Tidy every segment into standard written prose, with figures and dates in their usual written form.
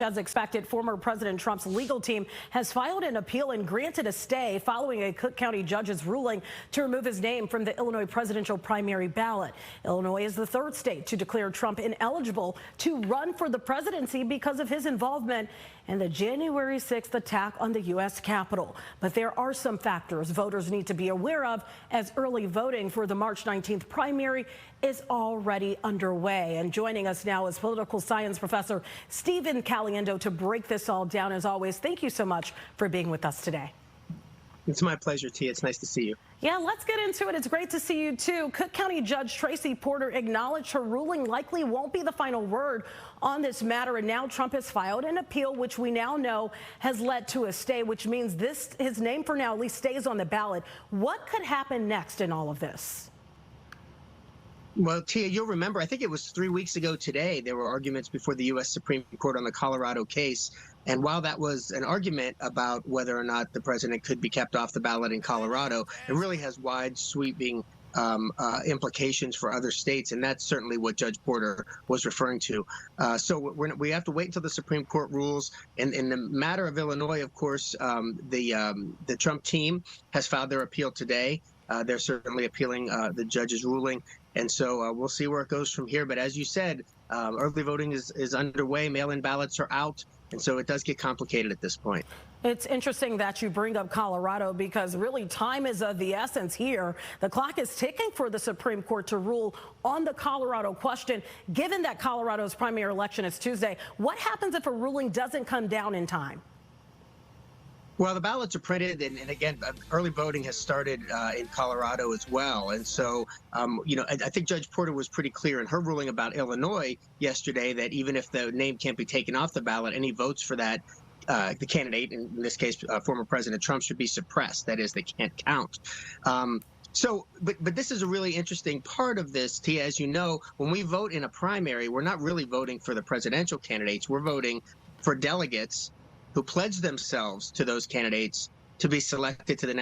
As expected, former President Trump's legal team has filed an appeal and granted a stay following a Cook County judge's ruling to remove his name from the Illinois presidential primary ballot. Illinois is the third state to declare Trump ineligible to run for the presidency because of his involvement in the January 6th attack on the U.S. Capitol. But there are some factors voters need to be aware of as early voting for the March 19th primary is already underway. And joining us now is political science professor Stephen Caliendo to break this all down. As always, thank you so much for being with us today. It's my pleasure, Tia. It's nice to see you. Yeah, let's get into it. It's great to see you, too. Cook County Judge Tracy Porter acknowledged her ruling likely won't be the final word on this matter, and now Trump has filed an appeal, which we now know has led to a stay, which means his name for now at least stays on the ballot. What could happen next in all of this? Well, Tia, you'll remember, I think it was 3 weeks ago today, there were arguments before the U.S. Supreme Court on the Colorado case. And while that was an argument about whether or not the president could be kept off the ballot in Colorado, it really has wide sweeping implications for other states. And that's certainly what Judge Porter was referring to. So we have to wait until the Supreme Court rules. In the matter of Illinois, of course, the Trump team has filed their appeal today. They're certainly appealing the judge's ruling. And so we'll see where it goes from here. But as you said, early voting is underway. Mail-in ballots are out. And so it does get complicated at this point. It's interesting that you bring up Colorado because really time is of the essence here. The clock is ticking for the Supreme Court to rule on the Colorado question. Given that Colorado's primary election is Tuesday, what happens if a ruling doesn't come down in time? Well, the ballots are printed, and again, early voting has started in Colorado as well. And so, I think Judge Porter was pretty clear in her ruling about Illinois yesterday that even if the name can't be taken off the ballot, any votes for that, the candidate, in this case, former President Trump, should be suppressed. That is, they can't count. But this is a really interesting part of this, Tia. As you know, when we vote in a primary, we're not really voting for the presidential candidates. We're voting for delegates who pledge themselves to those candidates to be selected to the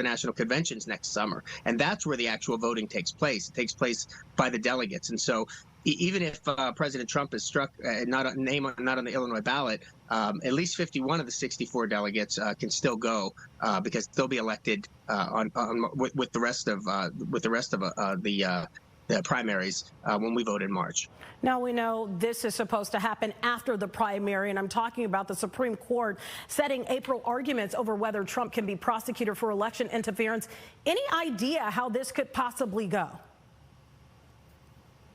national conventions next summer. And that's where the actual voting takes place. It takes place by the delegates. And so even if President Trump is struck not on the Illinois ballot, at least 51 of the 64 delegates can still go because they'll be elected with the rest of the primaries when we vote in March. Now we know this is supposed to happen after the primary, and I'm talking about the Supreme Court setting April arguments over whether Trump can be prosecuted for election interference. Any idea how this could possibly go?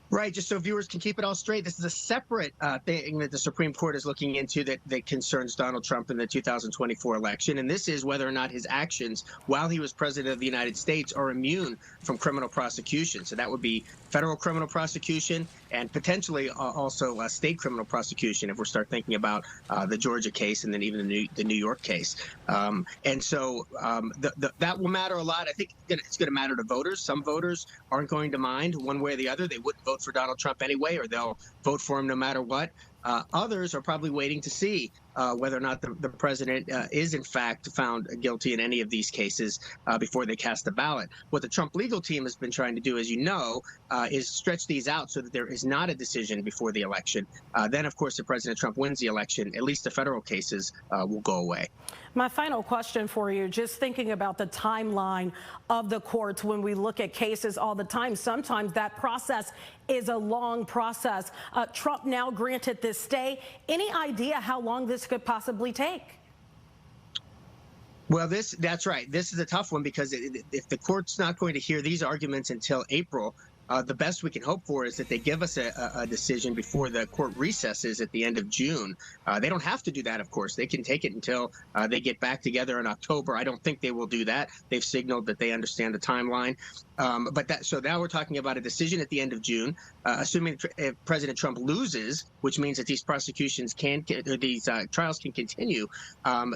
Right, just so viewers can keep it all straight, this is a separate thing that the Supreme Court is looking into that concerns Donald Trump in the 2024 election, and this is whether or not his actions while he was president of the United States are immune from criminal prosecution. So that would be federal criminal prosecution and potentially also state criminal prosecution if we start thinking about the Georgia case and then even the New York case. And so that will matter a lot. I think it's going to matter to voters. Some voters aren't going to mind one way or the other. They wouldn't vote for Donald Trump anyway, or they'll vote for him no matter what. Others are probably waiting to see whether or not the president is in fact found guilty in any of these cases before they cast the ballot. What the Trump legal team has been trying to do, as you know, is stretch these out so that there is not a decision before the election. Then, of course, if President Trump wins the election, at least the federal cases will go away. My final question for you, just thinking about the timeline of the courts when we look at cases all the time, sometimes that process is a long process. Trump now granted this stay. Any idea how long this could possibly take? Well, that's right. This is a tough one because if the court's not going to hear these arguments until April, the best we can hope for is that they give us a decision before the court recesses at the end of June. They don't have to do that, of course. They can take it until they get back together in October. I don't think they will do that. They've signaled that they understand the timeline. So now we're talking about a decision at the end of June, assuming if President Trump loses, which means that these prosecutions these trials can continue.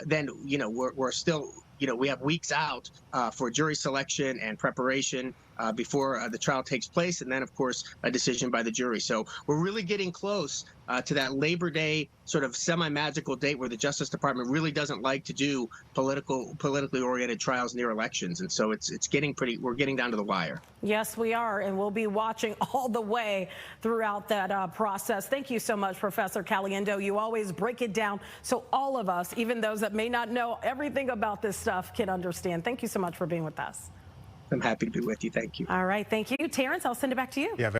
Then we're still. We have weeks out for jury selection and preparation before the trial takes place, and then, of course, a decision by the jury. So we're really getting close to that Labor Day sort of semi-magical date where the Justice Department really doesn't like to do politically oriented trials near elections, and so we're getting down to the wire. Yes, we are, and we'll be watching all the way throughout that process. Thank you so much, Professor Caliendo. You always break it down so all of us, even those that may not know everything about this stuff, can understand. Thank you so much for being with us. I'm happy to be with you. Thank you. All right, thank you. Terrence, I'll send it back to you. Yeah.